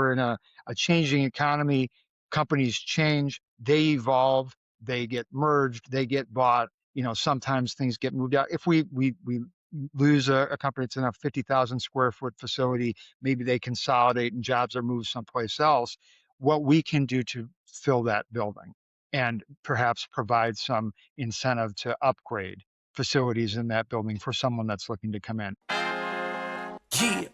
we're in a changing economy. Companies change, they evolve, they get merged, they get bought. Sometimes things get moved out. If we lose a company that's in a 50,000 square foot facility, maybe they consolidate and jobs are moved someplace else. What we can do to fill that building and perhaps provide some incentive to upgrade facilities in that building for someone that's looking to come in. Yeah.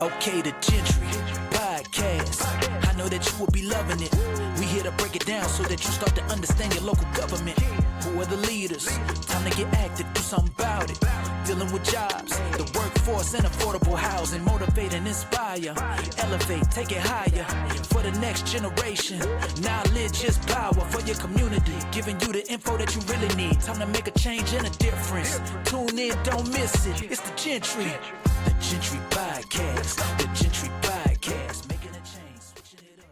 Okay, the Jentry Podcast. I know that you will be loving it. We here to break it down so that you start to understand your local government. Who are the leaders? Time to get active, do something about it. Dealing with jobs, the workforce, and affordable housing. Motivate and inspire. Elevate, take it higher. For the next generation. Knowledge is power for your community. Giving you the info that you really need. Time to make a change and a difference. Tune in, don't miss it. It's the Jentry. The Jentry Podcast. The Jentry Podcast. Making a change, switching it up.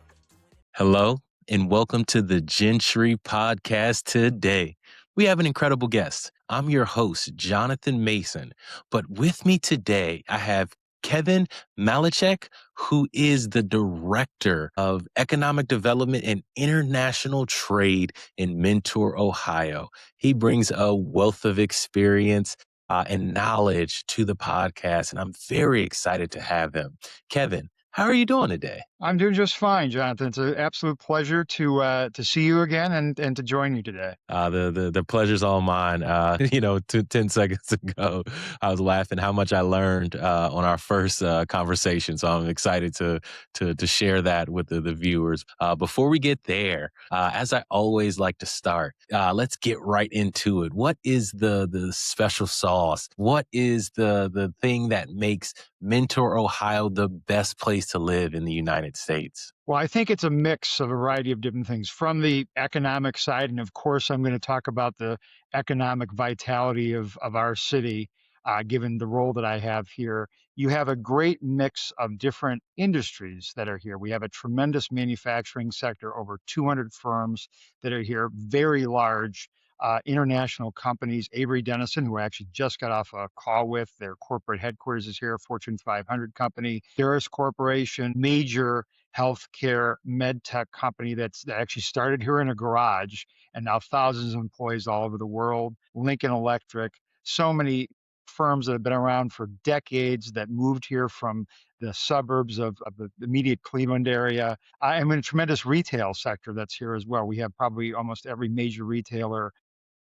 Hello, and welcome to the Jentry Podcast today. We have an incredible guest. I'm your host, Jonathan Mason. But with me today, I have Kevin Malecek, who is the Director of Economic Development and International Trade in Mentor, Ohio. He brings a wealth of experience and knowledge to the podcast, and I'm very excited to have him. Kevin, how are you doing today? I'm doing just fine, Jonathan. It's an absolute pleasure to see you again and to join you today. The pleasure's all mine. 10 seconds ago, I was laughing how much I learned on our first conversation. So I'm excited to share that with the viewers. Before we get there, as I always like to start, let's get right into it. What is the special sauce? What is the thing that makes Mentor, Ohio the best place to live in the United States? Well, I think it's a mix of a variety of different things from the economic side. And of course, I'm going to talk about the economic vitality of our city, given the role that I have here. You have a great mix of different industries that are here. We have a tremendous manufacturing sector, over 200 firms that are here, very large international companies. Avery Dennison, who I actually just got off a call with, their corporate headquarters is here, Fortune 500 company. Harris Corporation, major healthcare med tech company that actually started here in a garage and now thousands of employees all over the world. Lincoln Electric, so many firms that have been around for decades that moved here from the suburbs of the immediate Cleveland area. I'm in a tremendous retail sector that's here as well. We have probably almost every major retailer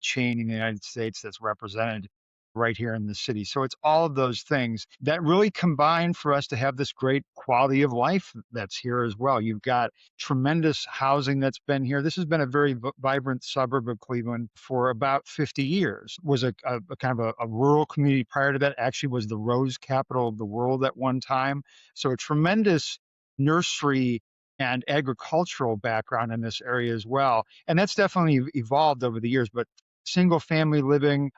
chain in the United States that's represented right here in the city. So it's all of those things that really combine for us to have this great quality of life that's here as well. You've got tremendous housing that's been here. This has been a very vibrant suburb of Cleveland for about 50 years. Was a kind of a rural community prior to that. Actually was the rose capital of the world at one time. So a tremendous nursery and agricultural background in this area as well. And that's definitely evolved over the years, but single family living,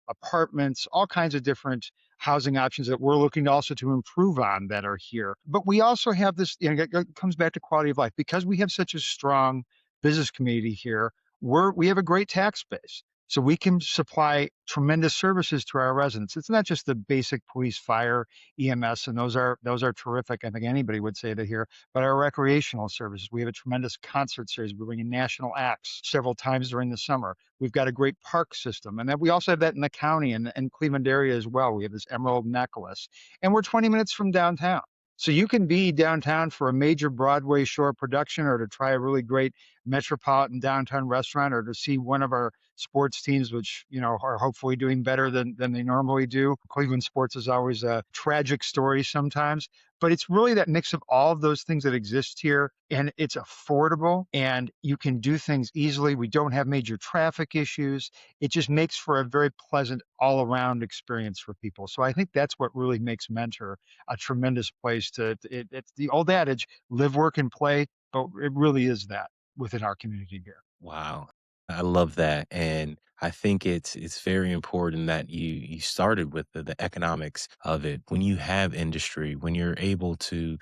apartments, all kinds of different housing options that we're looking also to improve on that are here. But we also have this, it comes back to quality of life. Because we have such a strong business community here, we have a great tax base. So we can supply tremendous services to our residents. It's not just the basic police, fire, EMS, and those are terrific. I think anybody would say that here, but our recreational services. We have a tremendous concert series. We bring in national acts several times during the summer. We've got a great park system. And then we also have that in the county and Cleveland area as well. We have this Emerald Necklace. And we're 20 minutes from downtown. So you can be downtown for a major Broadway shore production or to try a really great metropolitan downtown restaurant or to see one of our sports teams, which, are hopefully doing better than they normally do. Cleveland sports is always a tragic story sometimes, but it's really that mix of all of those things that exist here, and it's affordable and you can do things easily. We don't have major traffic issues. It just makes for a very pleasant all around experience for people. So I think that's what really makes Mentor a tremendous place it's the old adage, live, work, and play, but it really is that within our community here. Wow. I love that. And I think it's very important that you started with the economics of it. When you have industry, when you're able to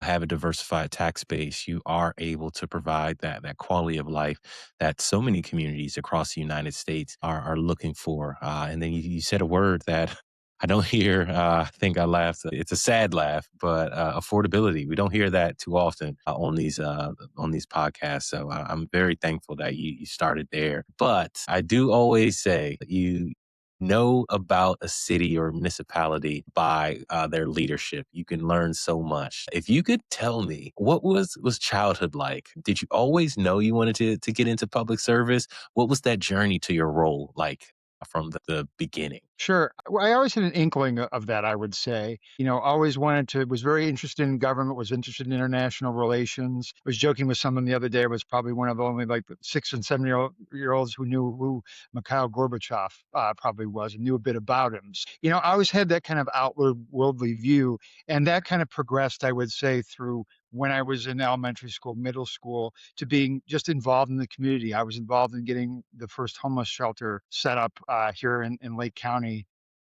have a diversified tax base, you are able to provide that quality of life that so many communities across the United States are looking for. And then you said a word that I don't hear, I think I laughed. It's a sad laugh, but affordability. We don't hear that too often on these podcasts. So I'm very thankful that you started there. But I do always say you know about a city or municipality by their leadership. You can learn so much. If you could tell me what was childhood like? Did you always know you wanted to get into public service? What was that journey to your role like from the beginning? Sure. Well, I always had an inkling of that, I would say. Always wanted to, was very interested in government, was interested in international relations. Was joking with someone the other day, I was probably one of the only like 6 and 7 year olds who knew who Mikhail Gorbachev probably was and knew a bit about him. I always had that kind of outward worldly view. And that kind of progressed, I would say, through when I was in elementary school, middle school, to being just involved in the community. I was involved in getting the first homeless shelter set up here in Lake County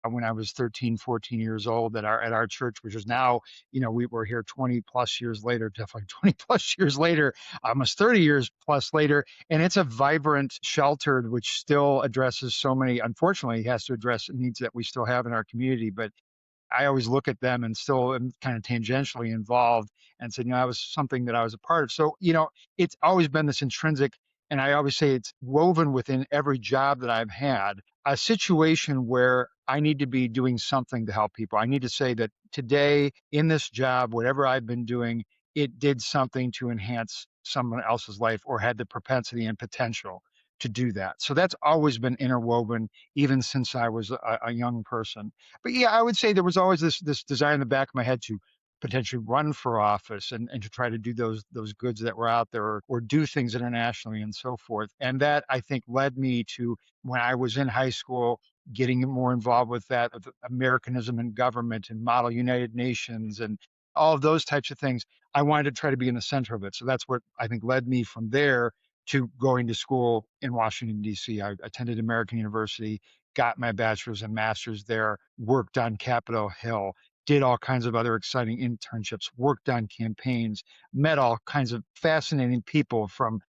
when I was 13, 14 years old at our church, which is now, we were here 20 plus years later, definitely 20 plus years later, almost 30 years plus later. And it's a vibrant shelter, which still addresses so many, unfortunately, has to address needs that we still have in our community. But I always look at them and still am kind of tangentially involved and said, that was something that I was a part of. So, it's always been this intrinsic, and I always say it's woven within every job that I've had, a situation where I need to be doing something to help people. I need to say that today in this job, whatever I've been doing, it did something to enhance someone else's life or had the propensity and potential to do that. So that's always been interwoven even since I was a young person. But yeah, I would say there was always this desire in the back of my head to potentially run for office and to try to do those goods that were out there or do things internationally and so forth. And that I think led me to when I was in high school getting more involved with that of Americanism in government and model United Nations and all of those types of things. I wanted to try to be in the center of it. So that's what I think led me from there to going to school in Washington, D.C. I attended American University, got my bachelor's and master's there, worked on Capitol Hill, did all kinds of other exciting internships, worked on campaigns, met all kinds of fascinating people from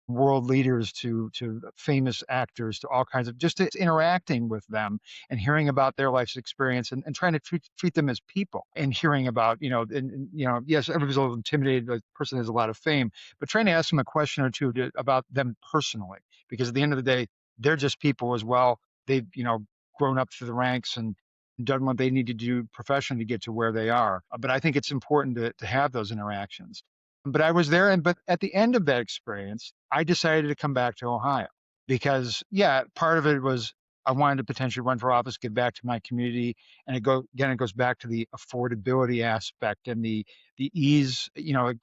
world leaders to famous actors to all kinds of just interacting with them and hearing about their life's experience and trying to treat them as people and hearing about yes, everybody's a little intimidated, the person has a lot of fame, but trying to ask them a question or two about them personally, because at the end of the day they're just people as well. They've grown up through the ranks and done what they need to do professionally to get to where they are. But I think it's important to have those interactions. But I was there, but at the end of that experience, I decided to come back to Ohio because, yeah, part of it was I wanted to potentially run for office, give back to my community, and it goes back to the affordability aspect and the ease,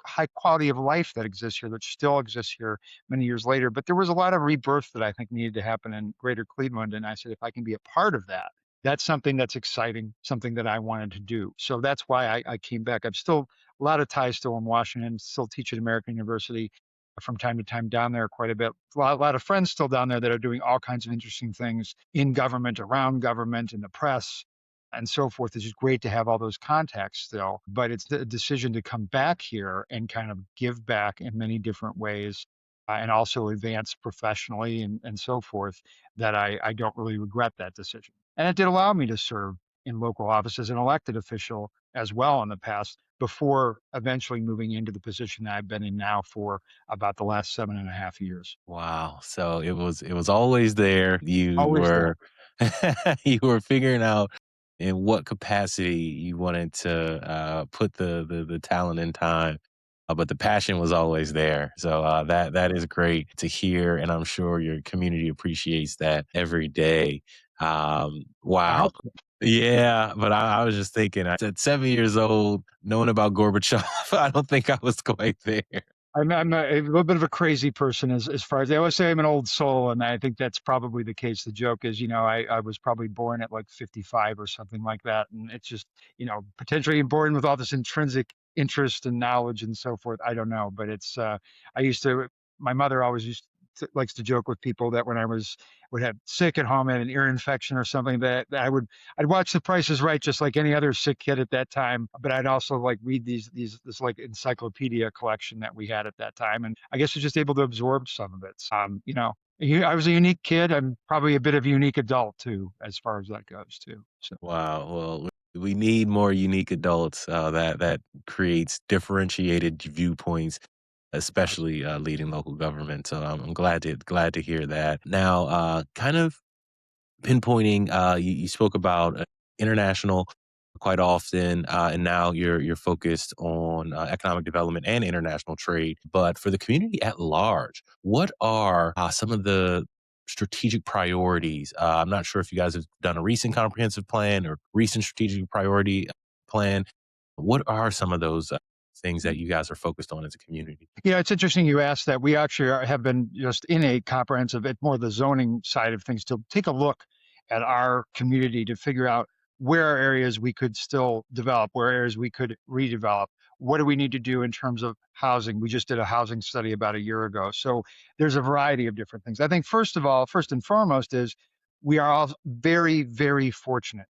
high quality of life that exists here, that still exists here many years later. But there was a lot of rebirth that I think needed to happen in Greater Cleveland, and I said if I can be a part of that, that's something that's exciting, something that I wanted to do. So that's why I came back. I'm still a lot of ties still in Washington, still teach at American University from time to time down there quite a bit. A lot of friends still down there that are doing all kinds of interesting things in government, around government, in the press, and so forth. It's just great to have all those contacts still. But it's the decision to come back here and kind of give back in many different ways and also advance professionally and so forth that I don't really regret that decision. And it did allow me to serve in local office as an elected official as well in the past before eventually moving into the position that I've been in now for about the last 7.5 years. Wow. So it was always there. You Always there. were you were figuring out in what capacity you wanted to put the talent and time, but the passion was always there. So that is great to hear, and I'm sure your community appreciates that every day. I Wow. hope so. Yeah, but I was just thinking, at 7 years old, knowing about Gorbachev, I don't think I was quite there. I'm a little bit of a crazy person as far as they always say I'm an old soul, and I think that's probably the case. The joke is, I was probably born at like 55 or something like that, and it's just, potentially born with all this intrinsic interest and knowledge and so forth. I don't know, but it's I used to. My mother always likes to joke with people that when I would have sick at home, had an ear infection or something, that I'd watch The Price is Right just like any other sick kid at that time, but I'd also like read this like encyclopedia collection that we had at that time, and I guess I was just able to absorb some of it. I was a unique kid. I'm probably a bit of a unique adult too, as far as that goes too. So Wow. Well, we need more unique adults that creates differentiated viewpoints, especially leading local government. So I'm glad to hear that. Now, kind of pinpointing, you spoke about international quite often, and now you're focused on economic development and international trade. But for the community at large, what are some of the strategic priorities? I'm not sure if you guys have done a recent comprehensive plan or recent strategic priority plan. What are some of those things that you guys are focused on as a community? It's interesting you asked that. We actually have been just in a comprehensive, it's more the zoning side of things, to take a look at our community to figure out where are areas we could still develop, where areas we could redevelop. What do we need to do in terms of housing? We just did a housing study about a year ago. So there's a variety of different things. I think, first of all, first and foremost, is we are all very, very fortunate,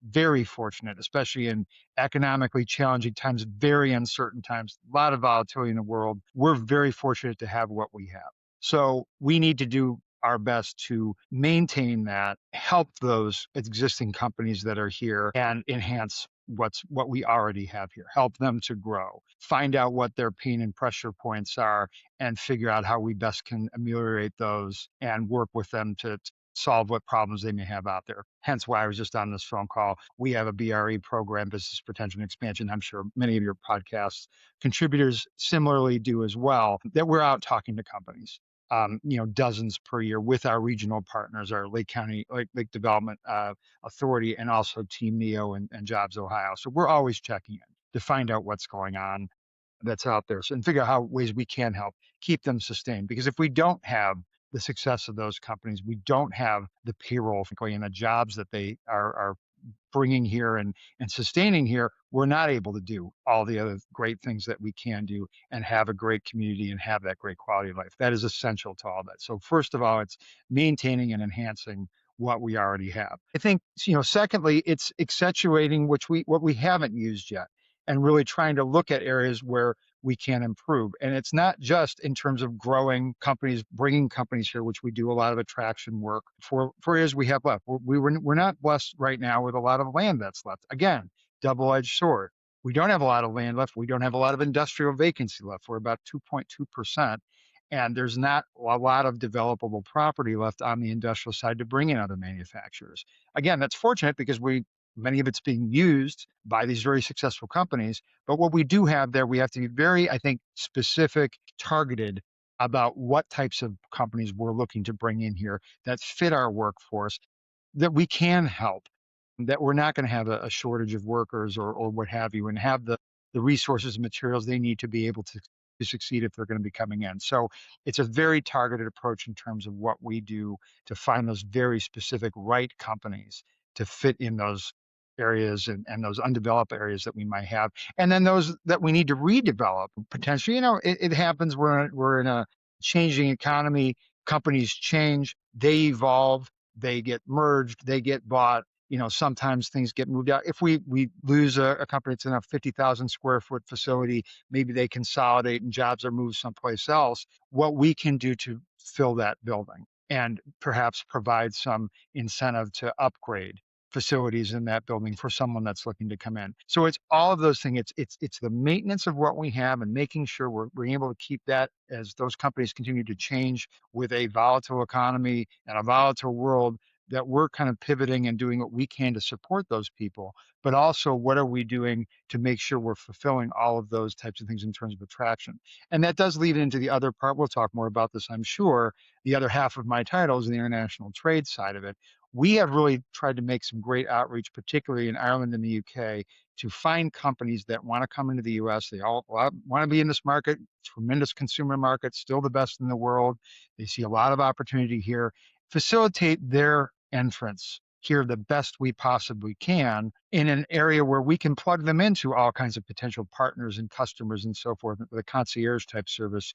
especially in economically challenging times, very uncertain times, a lot of volatility in the world. We're very fortunate to have what we have. So we need to do our best to maintain that, help those existing companies that are here and enhance what we already have here, help them to grow, find out what their pain and pressure points are, and figure out how we best can ameliorate those and work with them to solve what problems they may have out there. Hence why I was just on this phone call. We have a BRE program, business potential and expansion. I'm sure many of your podcast contributors similarly do as well, that we're out talking to companies. Dozens per year with our regional partners, our Lake County Lake Development Authority, and also Team Neo and Jobs Ohio. So we're always checking in to find out what's going on that's out there, and figure out how ways we can help keep them sustained. Because if we don't have the success of those companies, we don't have the payroll, frankly, and the jobs that they are bringing here and sustaining here, we're not able to do all the other great things that we can do and have a great community and have that great quality of life. That is essential to all that. So first of all, it's maintaining and enhancing what we already have. I think, secondly, it's accentuating what we haven't used yet and really trying to look at areas where we can improve. And it's not just in terms of growing companies, bringing companies here, which we do a lot of attraction work for areas we have left. We're not blessed right now with a lot of land that's left. Again, double-edged sword. We don't have a lot of land left. We don't have a lot of industrial vacancy left. We're about 2.2%. And there's not a lot of developable property left on the industrial side to bring in other manufacturers. Again, that's fortunate because many of it's being used by these very successful companies. But what we do have there, we have to be very, I think, specific, targeted about what types of companies we're looking to bring in here that fit our workforce, that we can help, that we're not going to have a shortage of workers or what have you, and have the resources and materials they need to be able to succeed if they're going to be coming in. So it's a very targeted approach in terms of what we do to find those very specific right companies to fit in those areas and those undeveloped areas that we might have. And then those that we need to redevelop potentially. It happens. We're in a changing economy. Companies change, they evolve, they get merged, they get bought. Sometimes things get moved out. If we lose a company that's in a 50,000 square foot facility, maybe they consolidate and jobs are moved someplace else. What we can do to fill that building and perhaps provide some incentive to upgrade facilities in that building for someone that's looking to come in. So it's all of those things. It's the maintenance of what we have and making sure we're able to keep that as those companies continue to change with a volatile economy and a volatile world, that we're kind of pivoting and doing what we can to support those people, but also what are we doing to make sure we're fulfilling all of those types of things in terms of attraction. And that does lead into the other part. We'll talk more about this, I'm sure. The other half of my title is the international trade side of it. We have really tried to make some great outreach, particularly in Ireland and the UK, to find companies that want to come into the US. They all want to be in this market, tremendous consumer market, still the best in the world. They see a lot of opportunity here. Facilitate their entrance here the best we possibly can in an area where we can plug them into all kinds of potential partners and customers and so forth, the concierge type service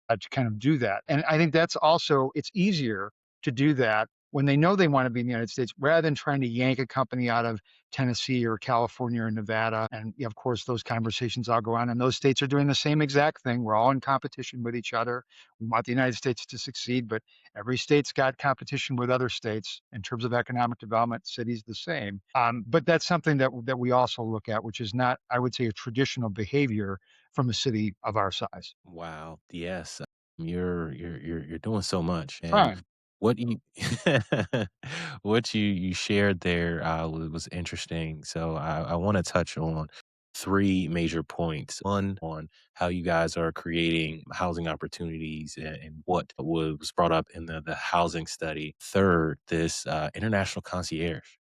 to kind of do that. And I think that's also, it's easier to do that when they know they want to be in the United States, rather than trying to yank a company out of Tennessee or California or Nevada. And of course, those conversations all go on, and those states are doing the same exact thing. We're all in competition with each other. We want the United States to succeed, but every state's got competition with other states in terms of economic development. Cities the same. But that's something that we also look at, which is not, I would say, a traditional behavior from a city of our size. Wow. Yes. You're doing so much. And Fine. what you what you shared there was interesting. So I want to touch on three major points. One, on how you guys are creating housing opportunities and what was brought up in the housing study. Third, this international concierge.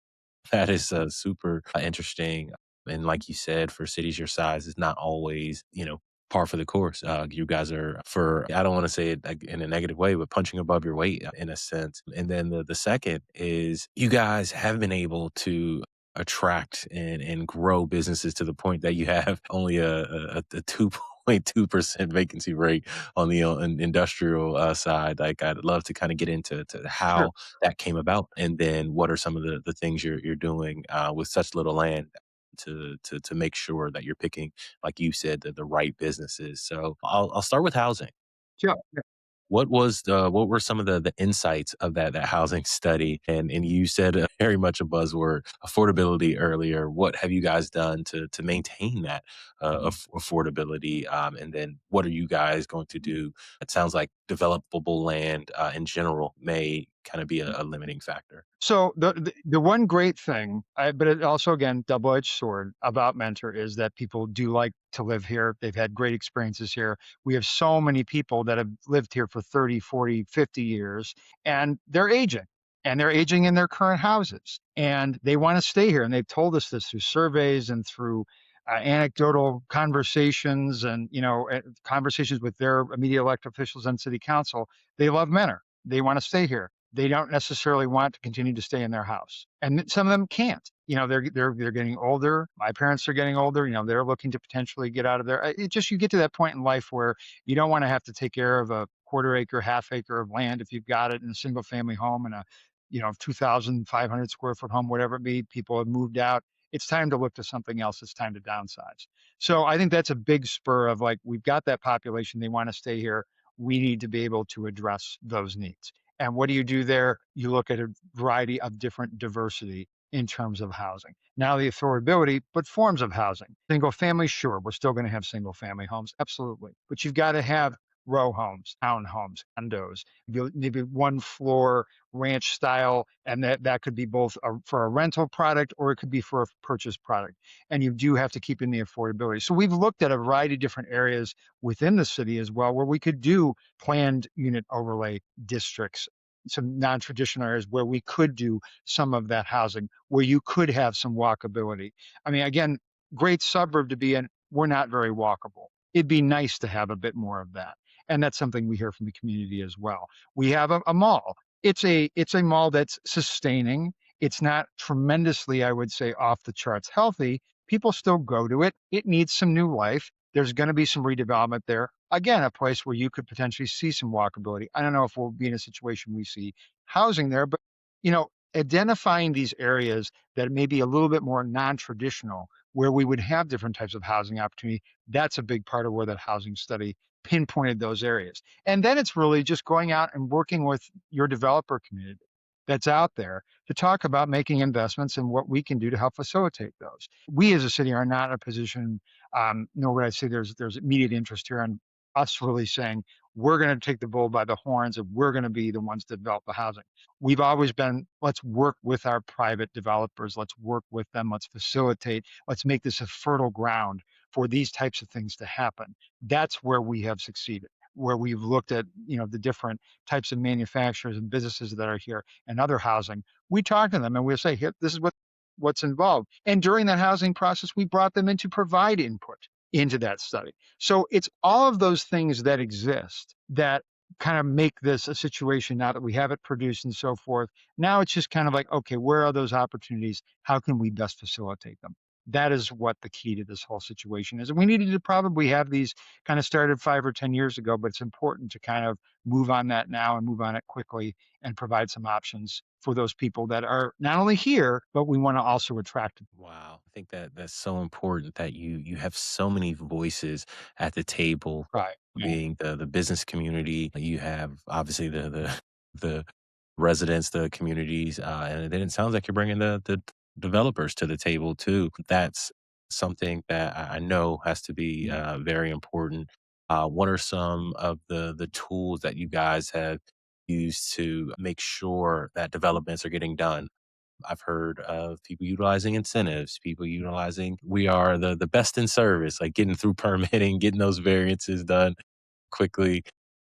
That is super interesting. And like you said, for cities your size, it's not always, par for the course. You guys are, for, I don't want to say it like in a negative way, but punching above your weight in a sense. And then the second is you guys have been able to attract and grow businesses to the point that you have only a 2.2% vacancy rate on the industrial side. Like, I'd love to kind of get into Sure. how that came about, and then what are some of the things you're doing with such little land to make sure that you're picking, like you said, the right businesses. So I'll start with housing. Yeah. What were some of the insights of that housing study? And you said very much a buzzword, affordability earlier. What have you guys done to maintain that affordability? And then what are you guys going to do? It sounds like developable land in general may kind of be a limiting factor. So the one great thing, but it also, again, double-edged sword about Mentor, is that people do like to live here. They've had great experiences here. We have so many people that have lived here for 30, 40, 50 years, and they're aging. And they're aging in their current houses, and they want to stay here. And they've told us this through surveys and through anecdotal conversations, and conversations with their immediate elected officials and city council. They love Mentor. They want to stay here. They don't necessarily want to continue to stay in their house, and some of them can't. They're getting older. My parents are getting older. They're looking to potentially get out of there. It just, you get to that point in life where you don't want to have to take care of a quarter acre, half acre of land if you've got it in a single family home and a 2,500 square foot home, whatever it be. People have moved out. It's time to look to something else. It's time to downsize. So I think that's a big spur of, like, we've got that population. They want to stay here. We need to be able to address those needs. And what do you do there? You look at a variety of different diversity in terms of housing. Now, the affordability, but forms of housing. Single family, sure, we're still going to have single family homes, absolutely. But you've got to have row homes, townhomes, condos, maybe one floor ranch style, and that could be both for a rental product, or it could be for a purchase product. And you do have to keep in the affordability. So we've looked at a variety of different areas within the city as well, where we could do planned unit overlay districts, some non-traditional areas where we could do some of that housing, where you could have some walkability. I mean, again, great suburb to be in. We're not very walkable. It'd be nice to have a bit more of that. And that's something we hear from the community as well. We have a mall. It's a mall that's sustaining. It's not tremendously, I would say, off the charts healthy. People still go to it. It needs some new life. There's going to be some redevelopment there. Again, a place where you could potentially see some walkability. I don't know if we'll be in a situation we see housing there, but identifying these areas that may be a little bit more non-traditional, where we would have different types of housing opportunity, that's a big part of where that housing study pinpointed those areas. And then it's really just going out and working with your developer community that's out there to talk about making investments and what we can do to help facilitate those. We as a city are not in a position, nor would I say there's immediate interest here on us really saying we're going to take the bull by the horns and we're going to be the ones to develop the housing. We've always been, let's work with our private developers. Let's work with them. Let's facilitate. Let's make this a fertile ground for these types of things to happen. That's where we have succeeded, where we've looked at, the different types of manufacturers and businesses that are here and other housing. We talk to them and we'll say, here, this is what's involved. And during that housing process, we brought them in to provide input into that study. So it's all of those things that exist that kind of make this a situation now that we have it produced and so forth. Now it's just kind of like, okay, where are those opportunities? How can we best facilitate them? That is what the key to this whole situation is. And we needed to probably have these kind of started 5 or 10 years ago, but it's important to kind of move on that now and move on it quickly and provide some options for those people that are not only here, but we want to also attract them. Wow. I think that that's so important that you have so many voices at the table, Right. Yeah. being the business community. You have obviously the residents, the communities, and then it sounds like you're bringing the developers to the table too. That's something that I know has to be very important. What are some of the tools that you guys have used to make sure that developments are getting done? I've heard of people utilizing incentives, people utilizing we are the best in service, like getting through permitting, getting those variances done quickly.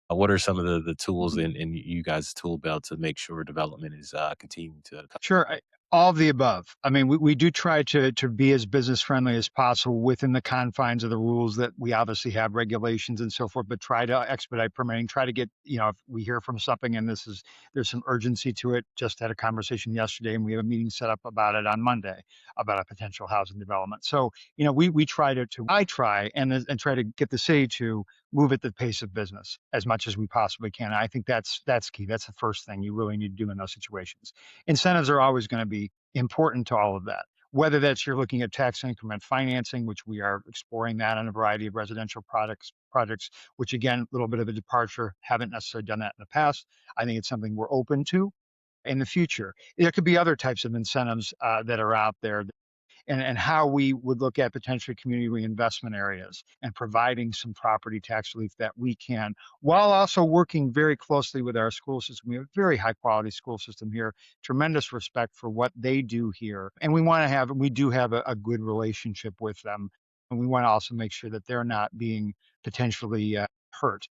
What are some of the tools in you guys' tool belt to make sure development is continuing to Sure. All of the above. I mean, we do try to be as business friendly as possible within the confines of the rules that we obviously have, regulations and so forth, but try to expedite permitting, try to get, if we hear from something and there's some urgency to it. Just had a conversation yesterday and we have a meeting set up about it on Monday about a potential housing development. So, we try I try and try to get the city to move at the pace of business as much as we possibly can. I think that's key. That's the first thing you really need to do in those situations. Incentives are always going to be important to all of that. Whether that's you're looking at tax increment financing, which we are exploring that on a variety of residential projects, which again, a little bit of a departure, haven't necessarily done that in the past. I think it's something we're open to in the future. There could be other types of incentives that are out there and how we would look at potentially community reinvestment areas and providing some property tax relief that we can, while also working very closely with our school system. We have a very high quality school system here, tremendous respect for what they do here. And we do have a good relationship with them. And we want to also make sure that they're not being potentially hurt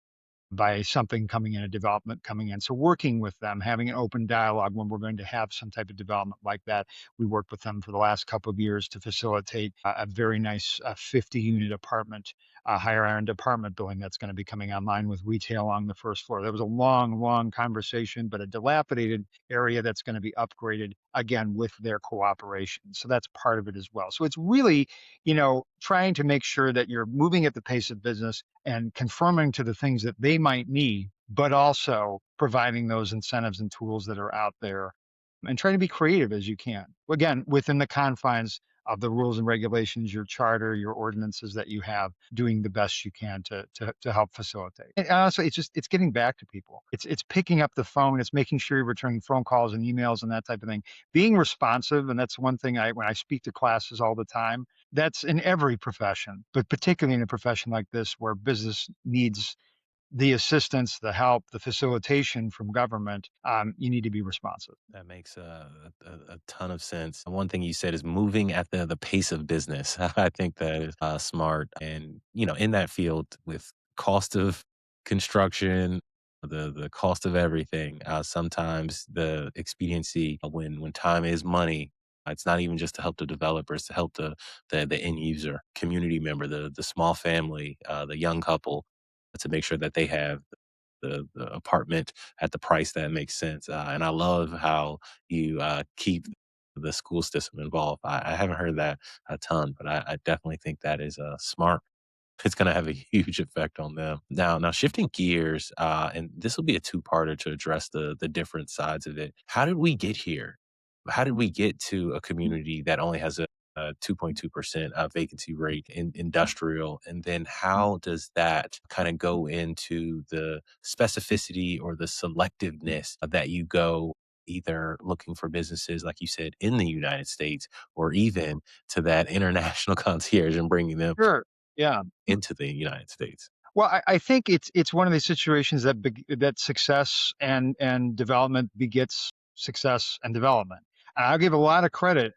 by something coming in, a development coming in. So working with them, having an open dialogue when we're going to have some type of development like that. We worked with them for the last couple of years to facilitate a very nice 50-unit apartment, higher end apartment building that's going to be coming online with retail on the first floor. There was a long, long conversation, but a dilapidated area that's going to be upgraded again with their cooperation. So that's part of it as well. So it's really, trying to make sure that you're moving at the pace of business and confirming to the things that they might need, but also providing those incentives and tools that are out there and trying to be creative as you can. Again, within the confines of the rules and regulations, your charter, your ordinances that you have, doing the best you can to help facilitate. And honestly, it's getting back to people. It's picking up the phone, it's making sure you're returning phone calls and emails and that type of thing. Being responsive, and that's one thing when I speak to classes all the time, that's in every profession, but particularly in a profession like this where business needs the assistance, the help, the facilitation from government. You need to be responsive. That makes a ton of sense. One thing you said is moving at the pace of business. I think that is smart. And, in that field with cost of construction, the cost of everything, sometimes the expediency when time is money, it's not even just to help the developers, to help the end user, community member, the small family, the young couple, to make sure that they have the apartment at the price that makes sense. And I love how you keep the school system involved. I haven't heard that a ton, but I definitely think that is smart. It's going to have a huge effect on them. Now shifting gears, and this will be a two-parter to address the different sides of it. How did we get here? How did we get to a community that only has a 2.2% vacancy rate in industrial? And then how does that kind of go into the specificity or the selectiveness that you go either looking for businesses, like you said, in the United States, or even to that international concierge and bringing them Sure. Yeah. into the United States? Well, I think it's one of these situations that success and development begets success and development. And I'll give a lot of credit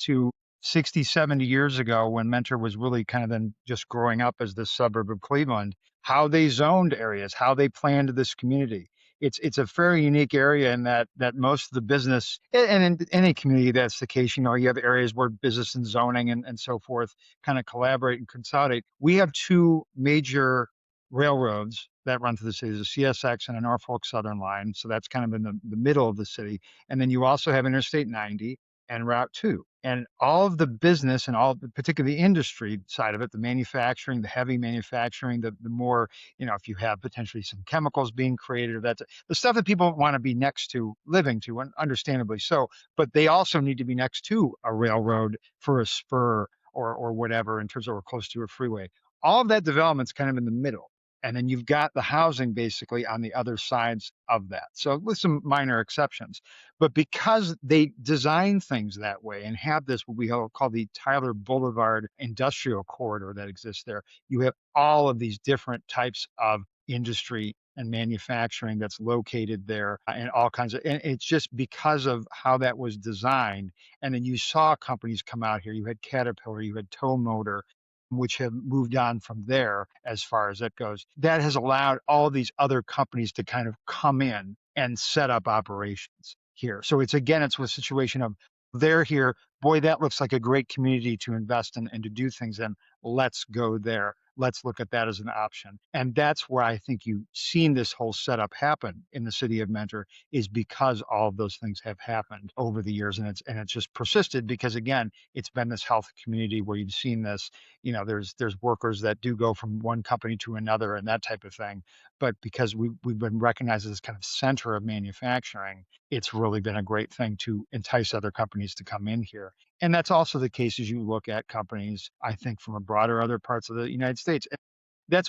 to 60, 70 years ago when Mentor was really kind of then just growing up as this suburb of Cleveland, how they zoned areas, how they planned this community. It's a very unique area in that most of the business, and in any community that's the case, you have areas where business and zoning and so forth kind of collaborate and consolidate. We have two major railroads that run through the city. There's a CSX and a Norfolk Southern line. So that's kind of in the middle of the city. And then you also have Interstate 90 and Route 2. And all of the business and all, particularly the industry side of it, the manufacturing, the heavy manufacturing, the more, if you have potentially some chemicals being created, that's the stuff that people want to be next to, living to, and understandably so. But they also need to be next to a railroad for a spur or whatever in terms of we're close to a freeway. All of that development's kind of in the middle. And then you've got the housing basically on the other sides of that. So with some minor exceptions. But because they design things that way and have this, what we call the Tyler Boulevard industrial corridor that exists there, you have all of these different types of industry and manufacturing that's located there and all kinds of, and it's just because of how that was designed. And then you saw companies come out here. You had Caterpillar, you had Tow Motor, which have moved on from there as far as that goes. That has allowed all these other companies to kind of come in and set up operations here. So it's a situation of they're here. Boy, that looks like a great community to invest in and to do things in. Let's go there. Let's look at that as an option. And that's where I think you've seen this whole setup happen in the city of Mentor, is because all of those things have happened over the years. And it's just persisted because, again, it's been this health community where you've seen this, there's workers that do go from one company to another and that type of thing. But because we've been recognized as this kind of center of manufacturing, it's really been a great thing to entice other companies to come in here. And that's also the case as you look at companies, I think, from a broader other parts of the United States.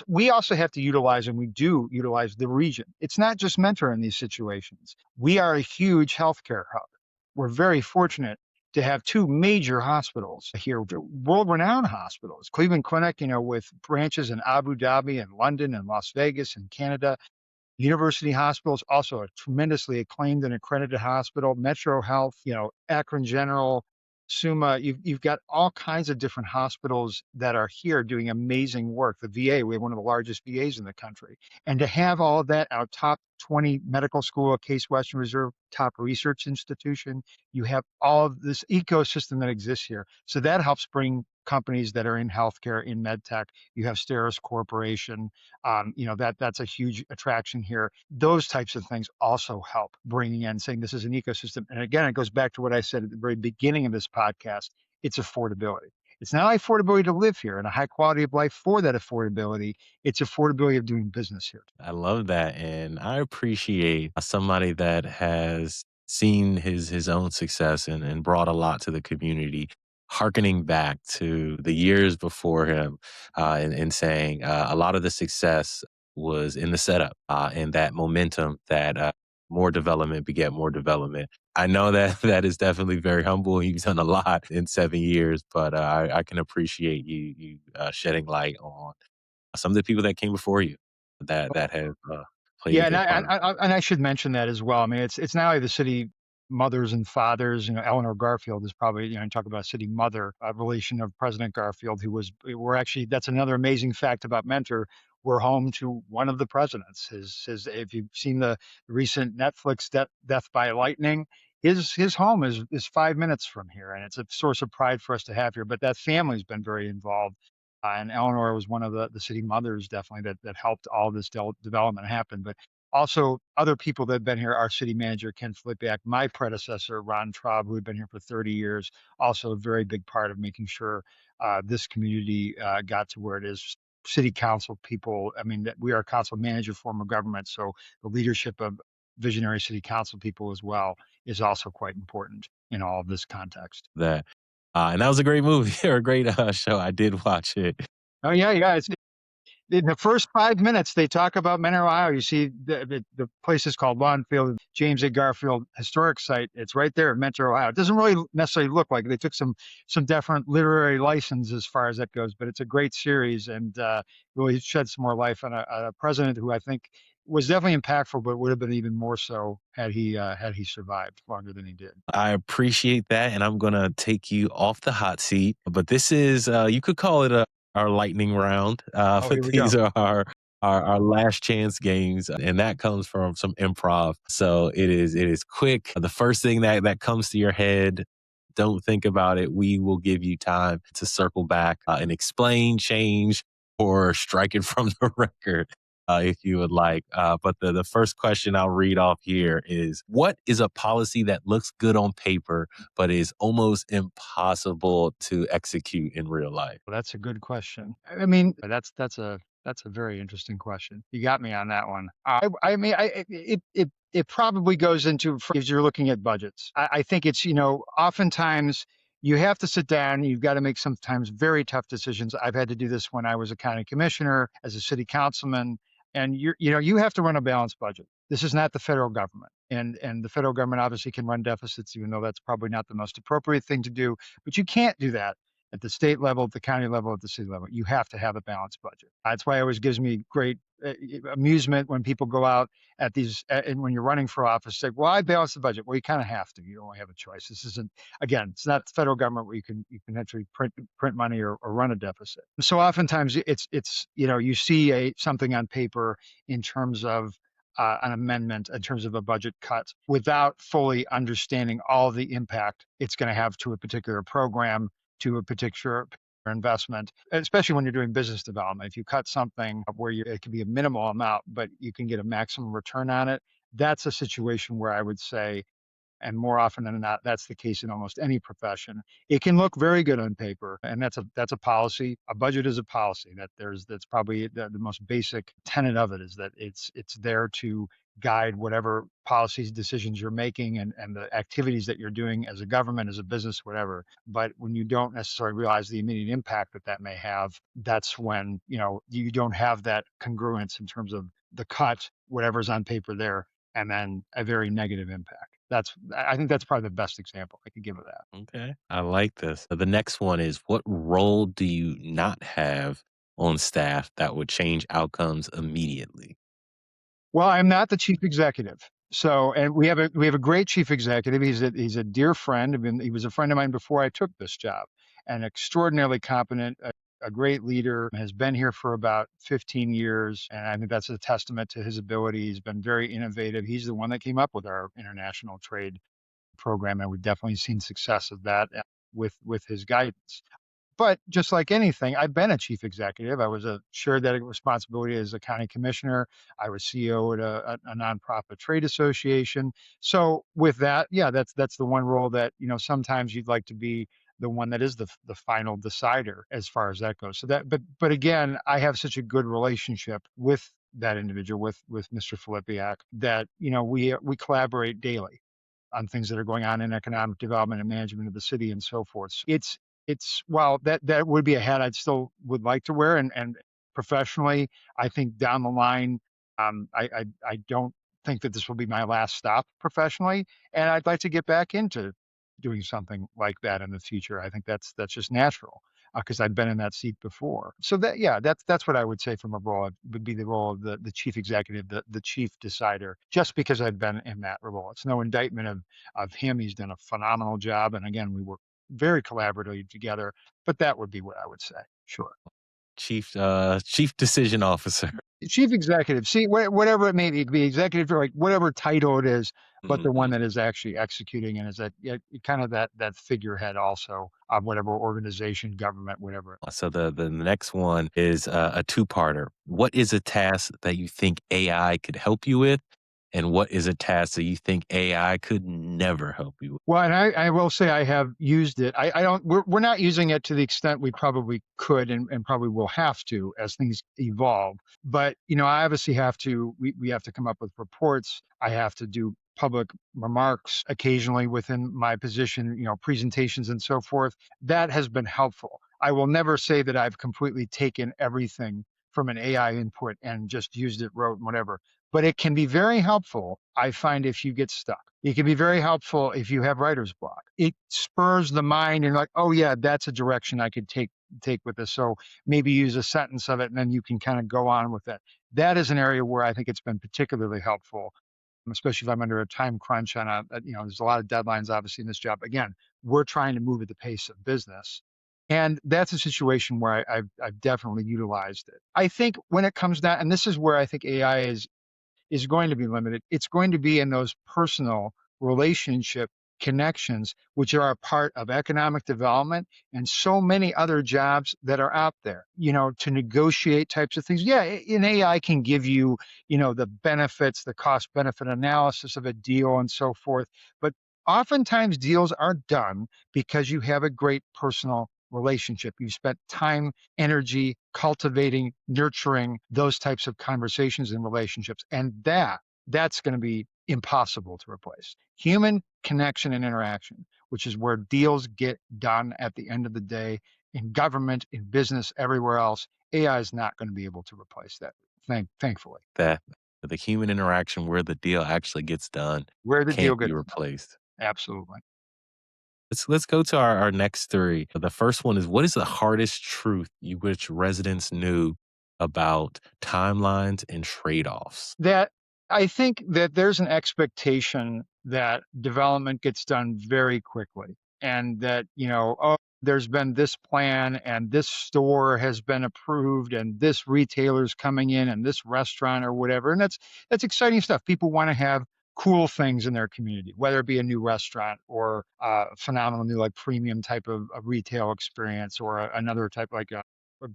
We also have to utilize, and we do utilize, the region. It's not just Mentor in these situations. We are a huge healthcare hub. We're very fortunate to have two major hospitals here, world-renowned hospitals. Cleveland Clinic, with branches in Abu Dhabi and London and Las Vegas and Canada. University Hospital is also a tremendously acclaimed and accredited hospital. Metro Health, Akron General, Summa. You've got all kinds of different hospitals that are here doing amazing work. The VA, we have one of the largest VAs in the country. And to have all of that, our top 20 medical school, a Case Western Reserve top research institution, you have all of this ecosystem that exists here. So that helps bring companies that are in healthcare, in medtech. You have Steris Corporation, that's a huge attraction here. Those types of things also help bringing in, saying this is an ecosystem. And again, it goes back to what I said at the very beginning of this podcast. It's affordability. It's not only affordability to live here and a high quality of life for that affordability. It's affordability of doing business here. I love that. And I appreciate somebody that has seen his own success and brought a lot to the community, hearkening back to the years before him and saying a lot of the success was in the setup and that momentum that more development beget more development. I know that that is definitely very humble. You've done a lot in 7 years, but I can appreciate you shedding light on some of the people that came before you that have played a Yeah, and big part. I should mention that as well. I mean, it's not only the city mothers and fathers. Eleanor Garfield is probably, you talk about city mother, a relation of President Garfield, that's another amazing fact about Mentor. We're home to one of the presidents. If you've seen the recent Netflix Death by Lightning, his home is 5 minutes from here, and it's a source of pride for us to have here. But that family's been very involved. And Eleanor was one of the city mothers, definitely, that helped all this development happen. But also other people that have been here, our city manager, Ken Flipiak, my predecessor, Ron Traub, who had been here for 30 years, also a very big part of making sure this community got to where it is. City council people, that we are a council manager form of government, so the leadership of visionary city council people as well is also quite important in all of this context. And that was a great movie or a great show. I did watch it. Oh yeah. It's in the first 5 minutes, they talk about Mentor, Ohio. You see the place is called Lawnfield, James A. Garfield Historic Site. It's right there in Mentor, Ohio. It doesn't really necessarily look like it. They took some different literary license as far as that goes, but it's a great series and really shed some more life on a president who I think was definitely impactful, but would have been even more so had he survived longer than he did. I appreciate that, and I'm gonna take you off the hot seat. But this is you could call it our lightning round. But these are our last chance games, and that comes from some improv. So it is quick. The first thing that comes to your head, don't think about it. We will give you time to circle back and explain, change, or strike it from the record. if you would like. But the first question I'll read off here is, what is a policy that looks good on paper, but is almost impossible to execute in real life? Well, that's a good question. I mean, that's a very interesting question. You got me on that one. It probably goes into if you're looking at budgets. I think it's, oftentimes you have to sit down. You've got to make sometimes very tough decisions. I've had to do this when I was a county commissioner, as a city councilman, and you have to run a balanced budget. This is not the federal government, and the federal government obviously can run deficits, even though that's probably not the most appropriate thing to do. But you can't do that at the state level, at the county level, at the city level. You have to have a balanced budget. That's why it always gives me great amusement when people go out at these, and when you're running for office, say, well, I balance the budget. Well, you kind of have to. You don't have a choice. This isn't, again, it's not the federal government where you can actually print money or run a deficit. So oftentimes it's you see something on paper in terms of an amendment, in terms of a budget cut, without fully understanding all the impact it's going to have to a particular program, to a particular investment, especially when you're doing business development. If you cut something where it can be a minimal amount, but you can get a maximum return on it, that's a situation where I would say, and more often than not, that's the case in almost any profession. It can look very good on paper, and that's a policy. A budget is a policy. That's probably the most basic tenet of it, is that it's there to guide whatever policies, decisions you're making, and the activities that you're doing as a government, as a business, whatever. But when you don't necessarily realize the immediate impact that may have, that's when you don't have that congruence in terms of the cut, whatever's on paper there, and then a very negative impact. I think that's probably the best example I could give of that. Okay. I like this. The next one is, what role do you not have on staff that would change outcomes immediately? Well, I'm not the chief executive. So, and we have a great chief executive. He's a dear friend. I mean, he was a friend of mine before I took this job, and extraordinarily competent, a great leader, has been here for about 15 years. And I think that's a testament to his ability. He's been very innovative. He's the one that came up with our international trade program, and we've definitely seen success of that with his guidance. But just like anything, I've been a chief executive. I was a shared that responsibility as a county commissioner. I was CEO at a nonprofit trade association. So with that, yeah, that's the one role that sometimes you'd like to be the one that is the final decider as far as that goes. So but again, I have such a good relationship with that individual, with Mr. Filipiak, that we collaborate daily on things that are going on in economic development and management of the city and so forth. So it's while that would be a hat I'd still would like to wear, and professionally, I think down the line, I don't think that this will be my last stop professionally, and I'd like to get back into doing something like that in the future. I think that's just natural, because I've been in that seat before. So that's what I would say from a role. It would be the role of the chief executive, the chief decider, just because I've been in that role. It's no indictment of him. He's done a phenomenal job, and again, we work very collaboratively together. But that would be what I would say. Sure. Chief decision officer. Chief executive, see, whatever it may be, it could be executive, or like whatever title it is, but the one Mhm. that is actually executing, and is that kind of that figurehead also of whatever organization, government, whatever. So the next one is a two-parter. What is a task that you think AI could help you with? And what is a task that you think AI could never help you with? Well, and I will say I have used it. I don't. We're not using it to the extent we probably could, and probably will have to as things evolve. But I obviously have to. We have to come up with reports. I have to do public remarks occasionally within my position. Presentations and so forth. That has been helpful. I will never say that I've completely taken everything from an AI input and just used it, wrote, and whatever. But it can be very helpful, I find, if you get stuck. It can be very helpful if you have writer's block. It spurs the mind, and you're like, oh yeah, that's a direction I could take with this. So maybe use a sentence of it, and then you can kind of go on with that. That is an area where I think it's been particularly helpful, especially if I'm under a time crunch on there's a lot of deadlines obviously in this job. Again, we're trying to move at the pace of business. And that's a situation where I've definitely utilized it. I think when it comes down, and this is where I think AI is going to be limited. It's going to be in those personal relationship connections, which are a part of economic development and so many other jobs that are out there, to negotiate types of things. Yeah, an AI can give you, the benefits, the cost benefit analysis of a deal and so forth. But oftentimes deals are done because you have a great personal relationship. You've spent time, energy cultivating, nurturing those types of conversations and relationships. And that's going to be impossible to replace. Human connection and interaction, which is where deals get done at the end of the day in government, in business, everywhere else. AI is not going to be able to replace that, thankfully. That the human interaction where the deal actually gets done Where the deal can't be gets done. replaced. Absolutely. Let's go to our next three. The first one is, what is the hardest truth you wish residents knew about timelines and trade-offs? That I think that there's an expectation that development gets done very quickly, and that, oh, there's been this plan and this store has been approved and this retailer's coming in and this restaurant or whatever. And that's exciting stuff. People want to have cool things in their community, whether it be a new restaurant or a phenomenal new like premium type of retail experience, or another type like a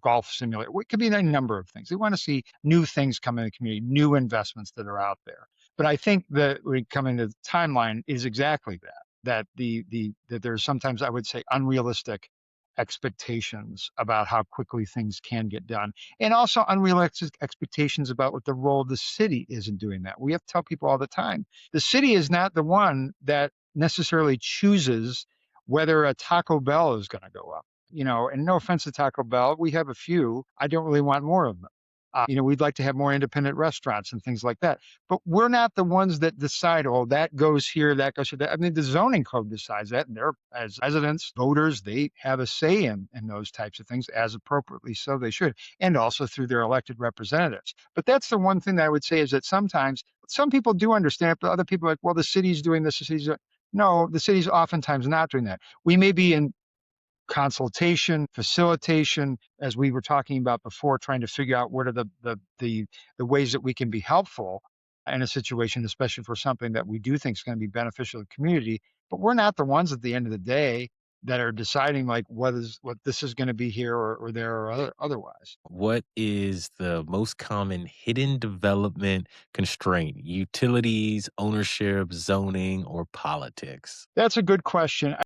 golf simulator. It could be any number of things. They want to see new things come in the community, new investments that are out there. But I think that when we come into the timeline is exactly that. That that there's sometimes, I would say, unrealistic expectations about how quickly things can get done, and also unrealistic expectations about what the role of the city is in doing that. We have to tell people all the time, the city is not the one that necessarily chooses whether a Taco Bell is going to go up. And no offense to Taco Bell, we have a few. I don't really want more of them. We'd like to have more independent restaurants and things like that. But we're not the ones that decide, oh, that goes here, that goes here. I mean, the zoning code decides that. And they're, as residents, voters, they have a say in those types of things, as appropriately so they should, and also through their elected representatives. But that's the one thing that I would say, is that sometimes some people do understand it, but other people are like, well, the city's doing this, the city's doing. No, the city's oftentimes not doing that. We may be in consultation, facilitation, as we were talking about before, trying to figure out what are the ways that we can be helpful in a situation, especially for something that we do think is going to be beneficial to the community. But we're not the ones at the end of the day that are deciding like what this is going to be here or there or otherwise. What is the most common hidden development constraint? Utilities, ownership, zoning, or politics? That's a good question.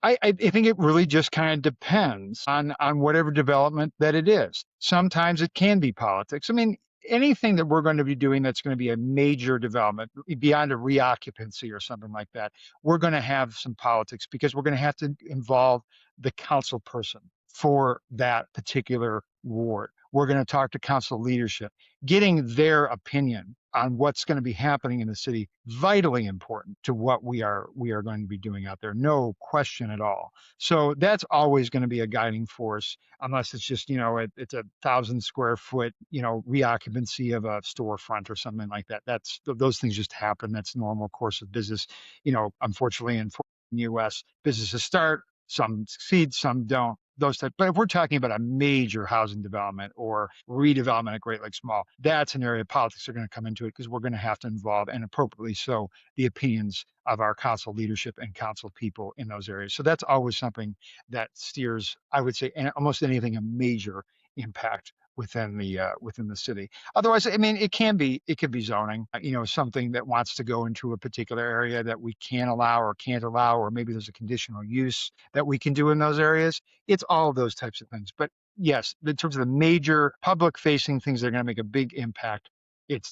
I think it really just kind of depends on whatever development that it is. Sometimes it can be politics. I mean, anything that we're going to be doing that's going to be a major development beyond a reoccupancy or something like that, we're going to have some politics, because we're going to have to involve the council person for that particular ward. We're going to talk to council leadership, getting their opinion on what's going to be happening in the city, vitally important to what we are going to be doing out there. No question at all. So that's always going to be a guiding force, unless it's just, it's 1,000 square foot, reoccupancy of a storefront or something like that. Those things just happen. That's normal course of business. Unfortunately, in the US, businesses start, some succeed, some don't. Those type. But if we're talking about a major housing development or redevelopment at Great Lakes Mall, that's an area of politics are going to come into it, because we're going to have to involve, and appropriately so, the opinions of our council leadership and council people in those areas. So that's always something that steers, I would say, almost anything a major impact within the city. Otherwise, I mean, it could be zoning, something that wants to go into a particular area that we can allow or can't allow, or maybe there's a conditional use that we can do in those areas. It's all of those types of things. But yes, in terms of the major public facing things that are going to make a big impact,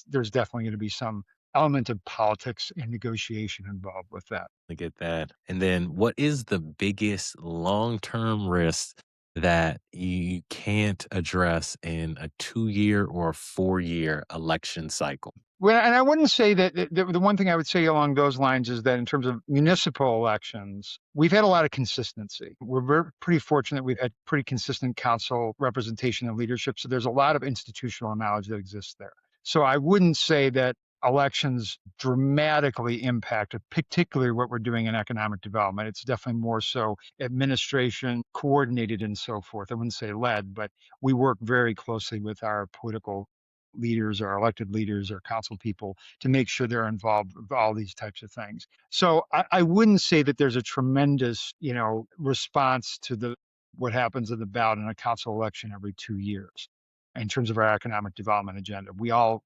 there's definitely going to be some element of politics and negotiation involved with that. I get that. And then, what is the biggest long-term risk that you can't address in a 2-year or a 4-year election cycle? Well, and I wouldn't say that the one thing I would say along those lines is that in terms of municipal elections, we've had a lot of consistency. Pretty fortunate. We've had pretty consistent council representation and leadership. So there's a lot of institutional knowledge that exists there. So I wouldn't say that elections dramatically impact, particularly what we're doing in economic development. It's definitely more so administration, coordinated and so forth. I wouldn't say led, but we work very closely with our political leaders or elected leaders or council people to make sure they're involved with all these types of things. So I wouldn't say that there's a tremendous, response to what happens in the ballot in a council election every 2 years in terms of our economic development agenda.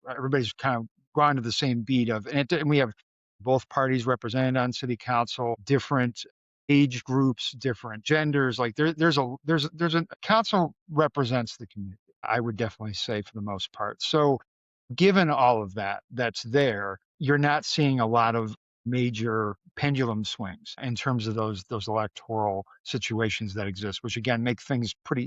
Everybody's kind of gone to the same beat and we have both parties represented on city council, different age groups, different genders. Like there's a council represents the community. I would definitely say for the most part. So given all of that's there, you're not seeing a lot of major pendulum swings in terms of those electoral situations that exist, which again make things pretty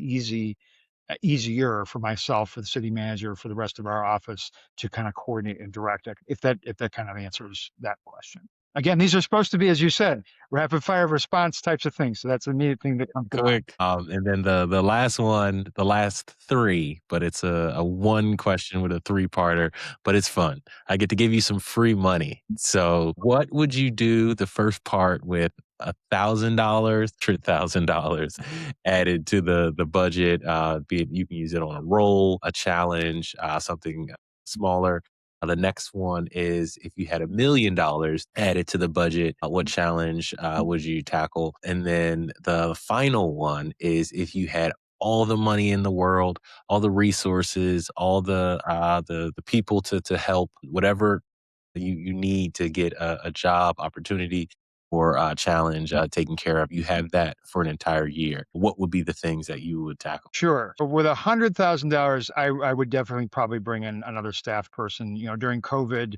easier for myself, for the city manager, for the rest of our office to kind of coordinate and direct it, if that kind of answers that question. Again, these are supposed to be, as you said, rapid fire response types of things. So that's the immediate thing that comes to mind. Quick. And then the last one, the last three, but it's a one question with a three-parter, but it's fun. I get to give you some free money. So what would you do the first part with $1,000, $1,000 added to the budget? Be it you can use it on a roll, a challenge, something smaller. The next one is if you had $1 million added to the budget, what challenge would you tackle? And then the final one is if you had all the money in the world, all the resources, all the people to help, whatever you need to get a job opportunity or a challenge taken care of. You have that for an entire year. What would be the things that you would tackle? Sure. So with $100,000, I would definitely probably bring in another staff person. During COVID,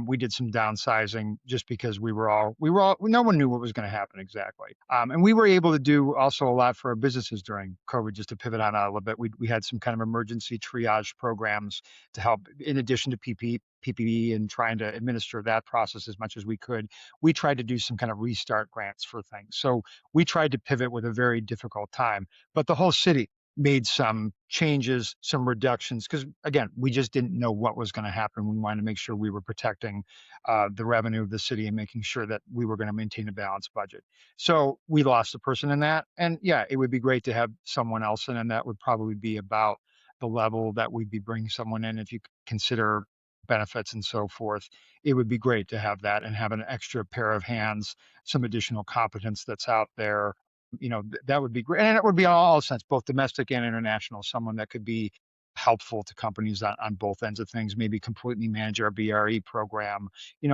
we did some downsizing just because no one knew what was going to happen exactly. And we were able to do also a lot for our businesses during COVID, just to pivot on that a little bit. We had some kind of emergency triage programs to help, in addition to PPE and trying to administer that process as much as we could. We tried to do some kind of restart grants for things. So we tried to pivot with a very difficult time, but the whole city made some changes, some reductions, because again, we just didn't know what was going to happen. We wanted to make sure we were protecting the revenue of the city and making sure that we were going to maintain a balanced budget. So we lost a person in that. And yeah, it would be great to have someone else in, and that would probably be about the level that we'd be bringing someone in. If you consider benefits and so forth, it would be great to have that and have an extra pair of hands, some additional competence that's out there. That would be great. And it would be on all sense, both domestic and international, someone that could be helpful to companies on both ends of things, maybe completely manage our BRE program,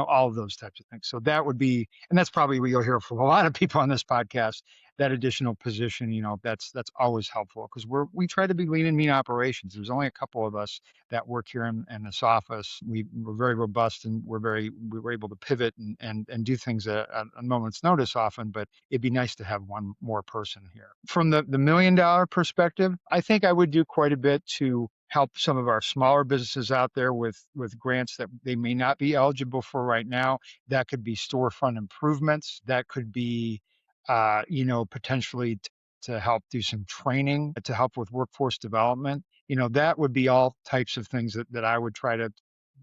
all of those types of things. So that would be, and that's probably what you'll hear from a lot of people on this podcast, that additional position, that's always helpful because we try to be lean and mean operations. There's only a couple of us that work here in this office. We're very robust and we were able to pivot and do things at a moment's notice often, but it'd be nice to have one more person here. From the $1 million perspective, I think I would do quite a bit to help some of our smaller businesses out there with grants that they may not be eligible for right now. That could be storefront improvements. That could be potentially to help do some training, to help with workforce development. That would be all types of things that I would try to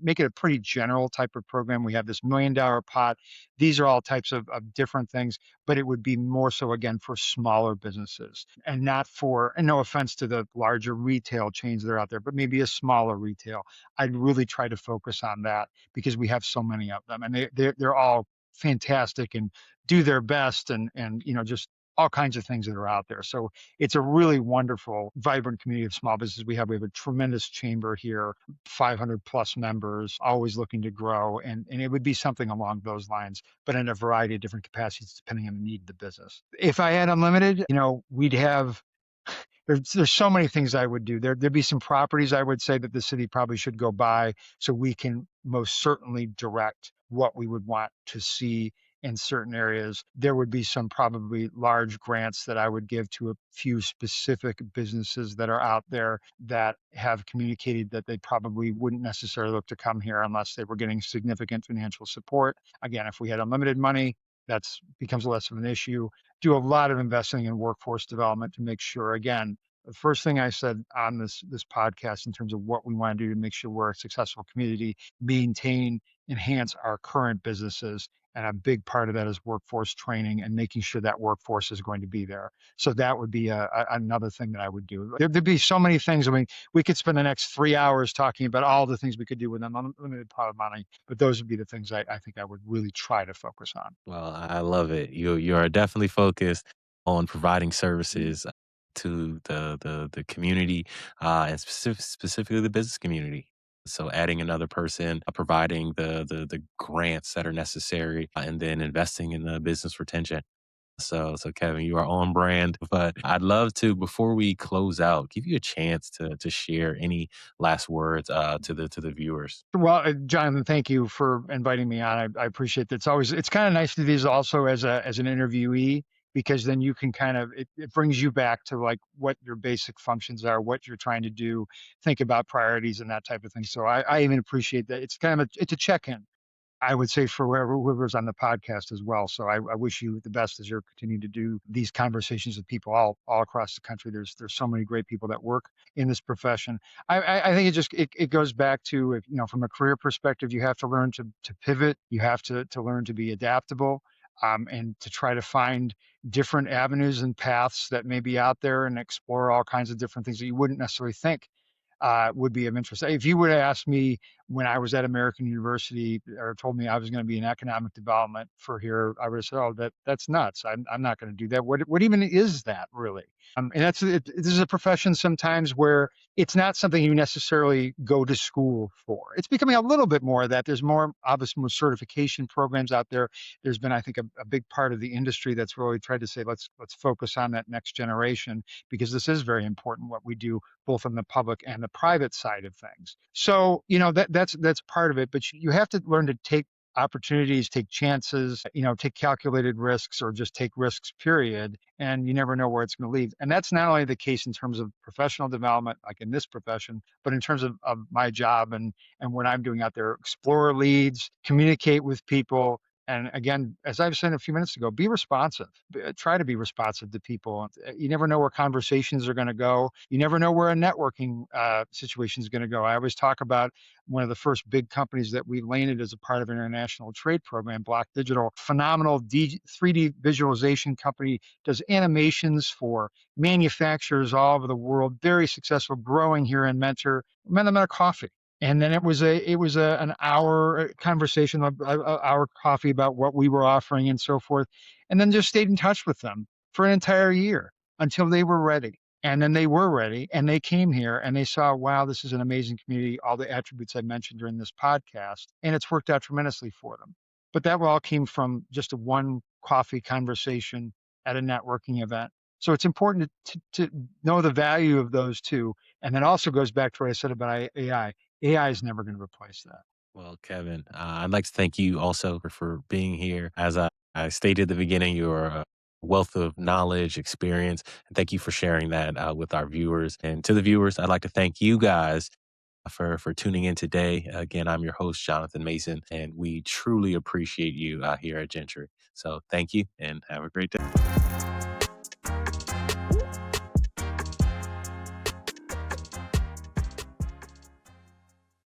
make it a pretty general type of program. We have this $1 million pot. These are all types of different things, but it would be more so again for smaller businesses and not for, and no offense to the larger retail chains that are out there, but maybe a smaller retail. I'd really try to focus on that because we have so many of them and they're all fantastic and do their best and just all kinds of things that are out there. So it's a really wonderful, vibrant community of small businesses we have. We have a tremendous chamber here, 500 plus members, always looking to grow. And it would be something along those lines, but in a variety of different capacities, depending on the need of the business. If I had unlimited, we'd have, there's so many things I would do. There'd be some properties I would say that the city probably should go buy so we can most certainly direct what we would want to see in certain areas. There would be some probably large grants that I would give to a few specific businesses that are out there that have communicated that they probably wouldn't necessarily look to come here unless they were getting significant financial support. Again, if we had unlimited money, that becomes less of an issue. Do a lot of investing in workforce development to make sure, again, the first thing I said on this podcast in terms of what we want to do to make sure we're a successful community, maintain enhance our current businesses. And a big part of that is workforce training and making sure that workforce is going to be there. So that would be another thing that I would do. There'd be so many things. I mean, we could spend the next 3 hours talking about all the things we could do with an unlimited pot of money, but those would be the things I think I would really try to focus on. Well, I love it. You are definitely focused on providing services to the community, and specifically the business community. So adding another person, providing the grants that are necessary, and then investing in the business retention. So Kevin, you are on brand. But I'd love to, before we close out, give you a chance to share any last words to the viewers. Well, Jonathan, thank you for inviting me on. I appreciate that. It's kind of nice to do these also as an interviewee, because then you can kind of, it brings you back to like what your basic functions are, what you're trying to do, think about priorities and that type of thing. So I even appreciate that. It's kind of it's a check-in, I would say, for whoever's on the podcast as well. So I wish you the best as you're continuing to do these conversations with people all across the country. There's so many great people that work in this profession. I think it goes back to, if, from a career perspective, you have to learn to pivot. You have to learn to be adaptable, and to try to find different avenues and paths that may be out there, and explore all kinds of different things that you wouldn't necessarily think would be of interest. If you would have asked me when I was at American University, or told me I was going to be in economic development for here, I would have said, "Oh, that's nuts. I'm not going to do that. What even is that really?" And this is a profession sometimes where it's not something you necessarily go to school for. It's becoming a little bit more of that. There's more, obviously, more certification programs out there. There's been, I think, a big part of the industry that's really tried to say, let's focus on that next generation, because this is very important what we do both on the public and the private side of things. So, that's part of it, but you have to learn to take opportunities, take chances, take calculated risks, or just take risks, period. And you never know where it's going to lead. And that's not only the case in terms of professional development, like in this profession, but in terms of my job and what I'm doing out there. Explore leads, communicate with people. And again, as I was saying a few minutes ago, be responsive. Try to be responsive to people. You never know where conversations are going to go. You never know where a networking situation is going to go. I always talk about one of the first big companies that we landed as a part of an international trade program, Block Digital, phenomenal 3D visualization company, does animations for manufacturers all over the world, very successful, growing here in Mentor. Met them at a coffee. And then it was an hour conversation, an hour coffee about what we were offering and so forth. And then just stayed in touch with them for an entire year until they were ready. And then they were ready, and they came here and they saw, wow, this is an amazing community, all the attributes I mentioned during this podcast, and it's worked out tremendously for them. But that all came from just a one coffee conversation at a networking event. So it's important to know the value of those two. And that also goes back to what I said about AI. AI is never going to replace that. Well, Kevin, I'd like to thank you also for being here. As I stated at the beginning, you're a wealth of knowledge, experience, and thank you for sharing that with our viewers. And to the viewers, I'd like to thank you guys for tuning in today. Again, I'm your host, Jonathan Mason, and we truly appreciate you here at Gentry. So thank you and have a great day.